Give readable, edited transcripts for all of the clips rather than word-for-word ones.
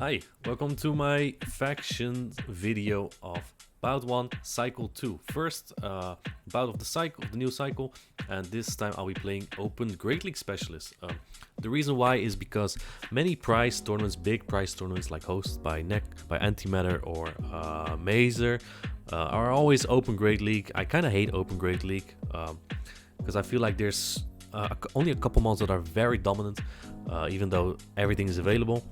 Hi, welcome to my faction video of Bout 1 Cycle 2. First bout of the cycle, the new cycle, and this time I'll be playing Open Great League Specialist. The reason why is because many prize tournaments, big prize tournaments like hosted by NEC, by Antimatter or Mazer, are always Open Great League. I kind of hate Open Great League because I feel like there's only a couple mods that are very dominant, even though everything is available.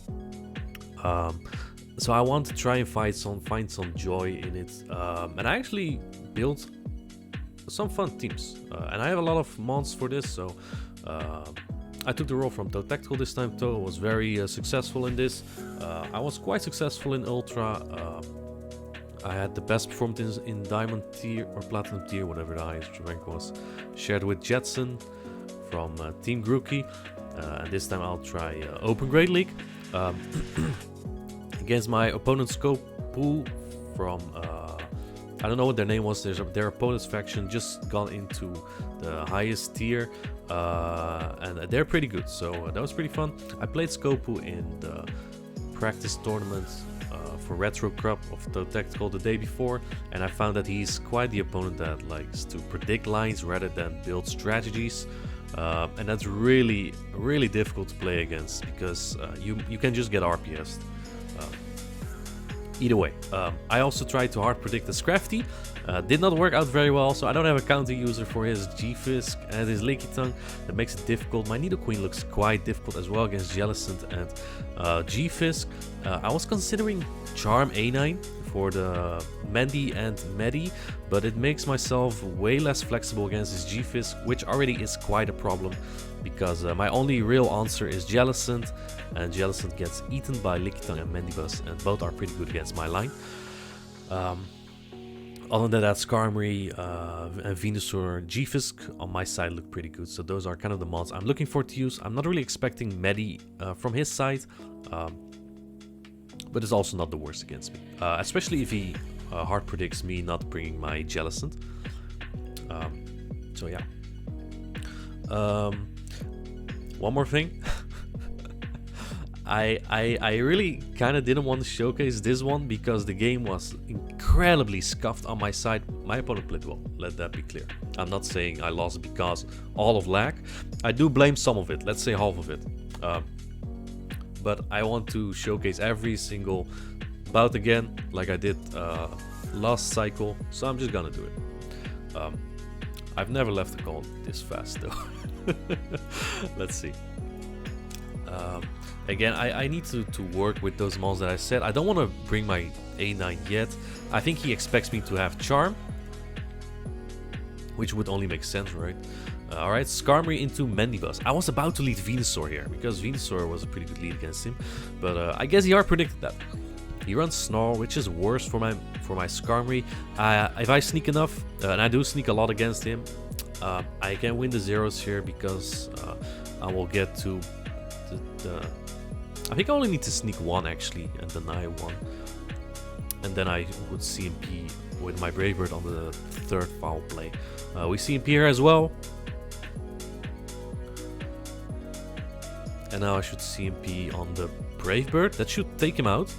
So I want to try and find some joy in it, and I actually built some fun teams, and I have a lot of mods for this. So I took the role from Tactical this time. Toe was very successful in this. I was quite successful in Ultra. I had the best performance in Diamond tier or Platinum tier, whatever the highest rank was. Shared with Jetson from Team Grookey, and this time I'll try Open Great League. Against my opponent's Pool from I don't know what their name was. Their opponent's faction just got into the highest tier, and they're pretty good, so that was pretty fun. I played Skopu in the practice tournament for Retro Cup of the Tactical the day before, and I found that he's quite the opponent that likes to predict lines rather than build strategies. And that's really difficult to play against because you can just get RPS. Either way, I also tried to hard predict the Scrafty. Did not work out very well, so I don't have a counter user for his G-Fisk and his Lickitung. That makes it difficult. My Nidoqueen looks quite difficult as well against Jellicent and G-Fisk. I was considering Charm A9 for the Mandy and Medi, but it makes myself way less flexible against his G-Fisk, which already is quite a problem because my only real answer is Jellicent, and Jellicent gets eaten by Lickitung and Mandibuzz, and both are pretty good against my line. Other than that, Skarmory and Venusaur, G-Fisk on my side look pretty good, so those are kind of the mods I'm looking for to use. I'm not really expecting Medi from his side, but it's also not the worst against me, especially if he hard predicts me not bringing my Jellicent. So yeah. One more thing. I really kind of didn't want to showcase this one because the game was incredibly scuffed on my side. My opponent played well, let that be clear. I'm not saying I lost because all of lag. I do blame some of it, let's say half of it. But I want to showcase every single bout again, like I did last cycle, so I'm just gonna do it. I've never left a call this fast though. Let's see. Again, I need to work with those mods that I said. I don't want to bring my A9 yet. I think he expects me to have Charm, which would only make sense, right? Alright, Skarmory into Mandibuzz. I was about to lead Venusaur here, because Venusaur was a pretty good lead against him. But I guess he already predicted that. He runs Snarl, which is worse for my Skarmory. If I sneak enough, and I do sneak a lot against him, I can win the zeros here because I will get to the I think I only need to sneak one actually and deny one. And then I would CMP with my Brave Bird on the third foul play. We CMP here as well. And now I should CMP on the Brave Bird. That should take him out.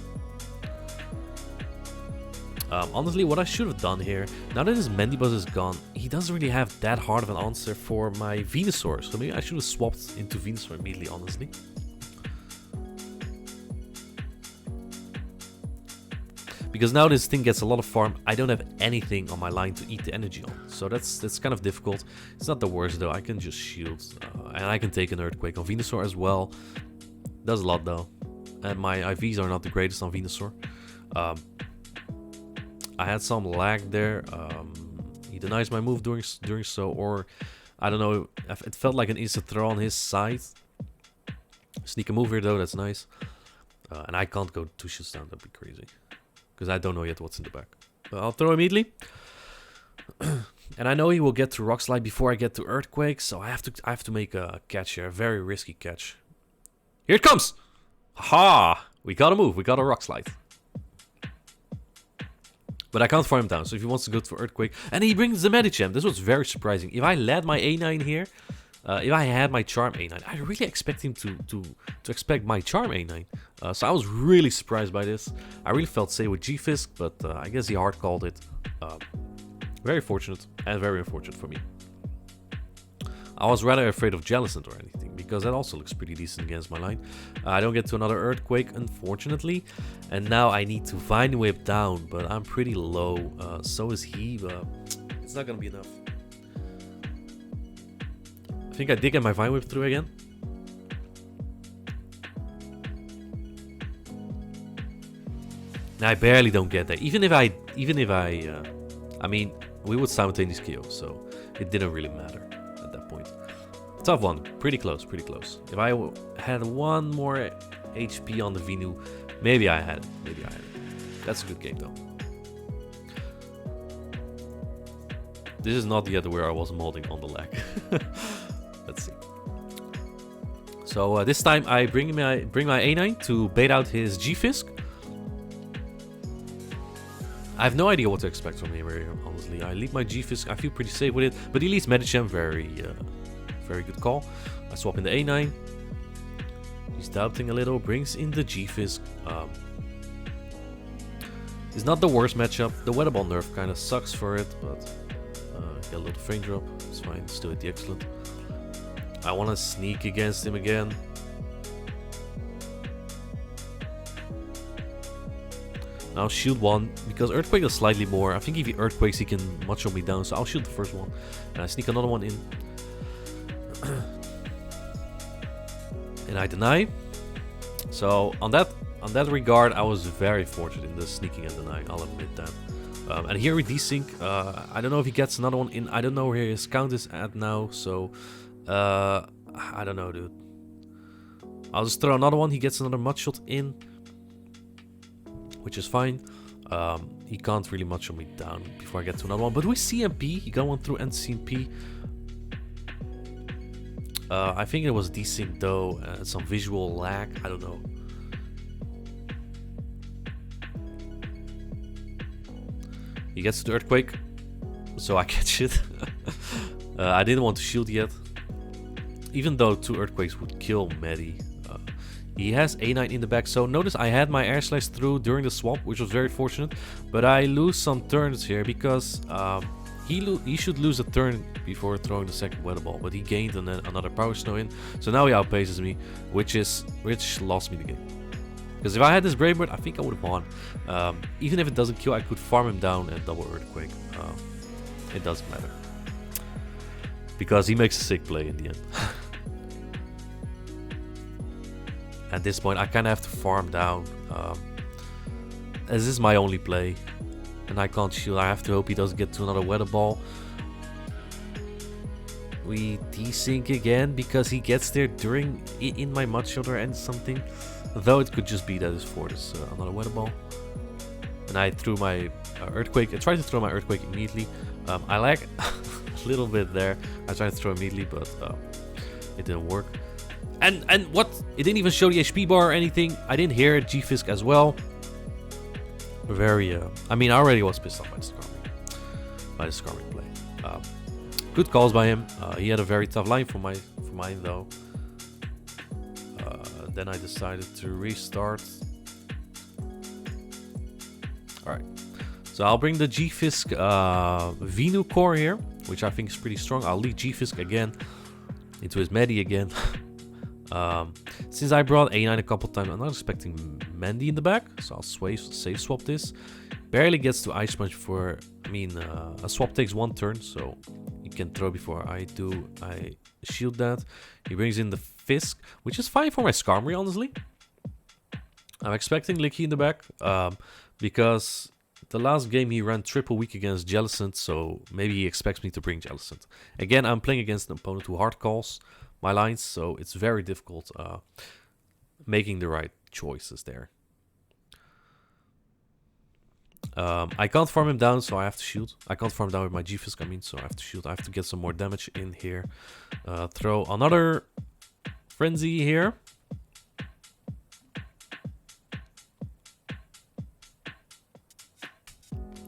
Honestly, what I should have done here, now that his Mandibuzz is gone, he doesn't really have that hard of an answer for my Venusaur. So maybe I should have swapped into Venusaur immediately, honestly. Because now this thing gets a lot of farm, I don't have anything on my line to eat the energy on. So that's kind of difficult. It's not the worst though, I can just shield. And I can take an Earthquake on Venusaur as well. Does a lot though. And my IVs are not the greatest on Venusaur. I had some lag there. He denies my move during so, or I don't know. It felt like an instant throw on his side. Sneak a move here though, that's nice. And I can't go 2 shots down, that'd be crazy. Because I don't know yet what's in the back. But I'll throw immediately. And I know he will get to Rock Slide before I get to Earthquake, so I have to make a catch here, a very risky catch. Here it comes! Ha! We got a move, we got a Rock Slide. But I can't farm him down, so if he wants to go for Earthquake... And he brings the Medicham, this was very surprising. If I led my A9 here, If I had my Charm A9, I really expect him to expect my Charm A9. So I was really surprised by this. I really felt safe with G-Fisk, but I guess he hard called it. Very fortunate and very unfortunate for me. I was rather afraid of Jellicent or anything, because that also looks pretty decent against my line. I don't get to another Earthquake, unfortunately. And now I need to Vine Whip down, but I'm pretty low. So is he, but it's not going to be enough. I think I did get my Vine Whip through again. And I barely don't get that. Even if I mean, we would simultaneously KO, so it didn't really matter at that point. Tough one, pretty close, pretty close. If I had one more HP on the Venu, maybe I had it, maybe I had it. That's a good game though. This is not yet where I was molding on the leg. Let's see. So this time I bring my A9 to bait out his G-Fisk. I have no idea what to expect from him, very honestly. I leave my G-Fisk, I feel pretty safe with it, but he leaves Medicham, very good call. I swap in the A9. He's doubting a little, brings in the G-Fisk. It's not the worst matchup. The Weather Ball nerf kind of sucks for it, but get a little frame drop. It's fine, still hit the excellent. I want to sneak against him again. Now shield one, because Earthquake is slightly more. I think if he Earthquakes, he can macho me down, so I'll shield the first one. And I sneak another one in. And I deny. So on that regard, I was very fortunate in the sneaking and denying, I'll admit that. And here we desync. I don't know if he gets another one in. I don't know where his count is at now, so I don't know, dude. I'll just throw another one. He gets another mud shot in, which is fine. He can't really macho me down before I get to another one. But we CMP. He got one through and CMP. I think it was desync though. Some visual lag. I don't know. He gets to the Earthquake, so I catch it. I didn't want to shield yet. Even though 2 Earthquakes would kill Medi. He has A9 in the back, so notice I had my Air Slash through during the swap, which was very fortunate. But I lose some turns here because he should lose a turn before throwing the second Weather Ball. But he gained another Power Snow in, so now he outpaces me, which lost me the game. Because if I had this Brave Bird, I think I would have won. Even if it doesn't kill, I could farm him down and double Earthquake. It doesn't matter. Because he makes a sick play in the end. At this point, I kind of have to farm down. As this is my only play. And I can't shield. I have to hope he doesn't get to another Weather Ball. We desync again because he gets there in my Mud Shoulder and something. Though it could just be that his fort is another Weather Ball. And I threw my Earthquake. I tried to throw my Earthquake immediately. I lag a little bit there. I tried to throw immediately, but it didn't work. And what? It didn't even show the HP bar or anything. I didn't hear it. G-Fisk as well. Very, I mean, I already was pissed off by the Skarming play. Good calls by him. He had a very tough line for mine though. Then I decided to restart. Alright. So I'll bring the G-Fisk Venu core here, which I think is pretty strong. I'll lead G-Fisk again into his Medi again. Since I brought A9 a couple times, I'm not expecting Mandy in the back, so I'll save swap this. Barely gets to Ice Punch for, a swap takes 1 turn, so you can throw before I do. I shield that. He brings in the Fisk, which is fine for my Skarmory, honestly. I'm expecting Licky in the back, because the last game he ran triple weak against Jellicent, so maybe he expects me to bring Jellicent. Again, I'm playing against an opponent who hard calls my lines, so it's very difficult making the right choices there. I can't farm him down, so I have to shield. I can't farm down with my G-Fisk, so I have to shield. I have to get some more damage in here. Throw another Frenzy here.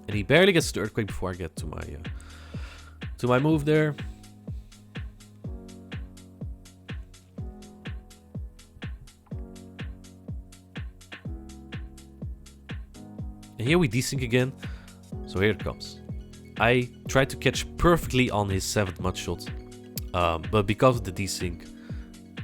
And he barely gets to the Earthquake before I get to my move there. And here we desync again. So here it comes. I tried to catch perfectly on his 7th mud shot. But because of the desync,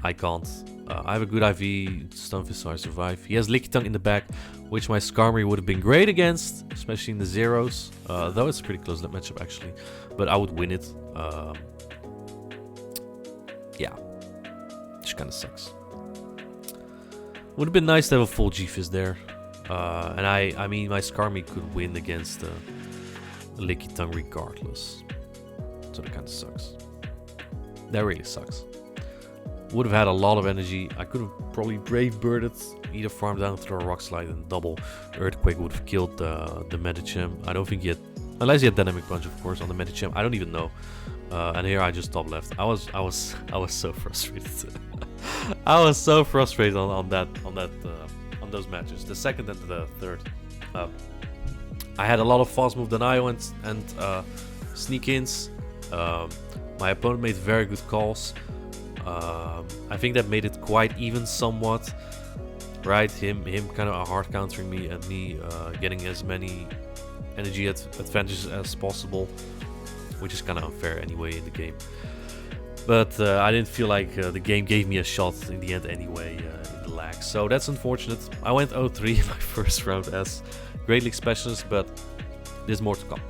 I can't. I have a good IV, Stunfisk, so I survive. He has Licky Tongue in the back, which my Skarmory would have been great against, especially in the zeros. Though it's a pretty close that matchup actually. But I would win it. Yeah. Which kind of sucks. Would have been nice to have a full G-Fizz there. And I mean, my Skarmory could win against Licky Tongue regardless. So that kind of sucks. That really sucks. Would have had a lot of energy. I could have probably Brave Birded, either farm down, throw a Rock Slide, and double Earthquake would have killed the Medicham. I don't think he had, unless he had Dynamic Punch, of course, on the Medicham. I don't even know. And here I just top left. I was so frustrated. I was so frustrated on those matches. The second and the third. I had a lot of fast move denial and sneak ins. My opponent made very good calls. I think that made it quite even somewhat, right? Him kind of hard countering me and me getting as many energy advantages as possible, which is kind of unfair anyway in the game. But I didn't feel like the game gave me a shot in the end anyway in the lag. So that's unfortunate. I went 0-3 in my first round as Great League Specialist, but there's more to come.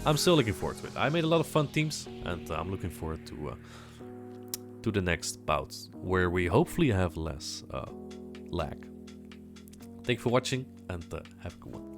I'm still looking forward to it. I made a lot of fun teams, and I'm looking forward to the next bout, where we hopefully have less lag. Thank you for watching, and have a good one.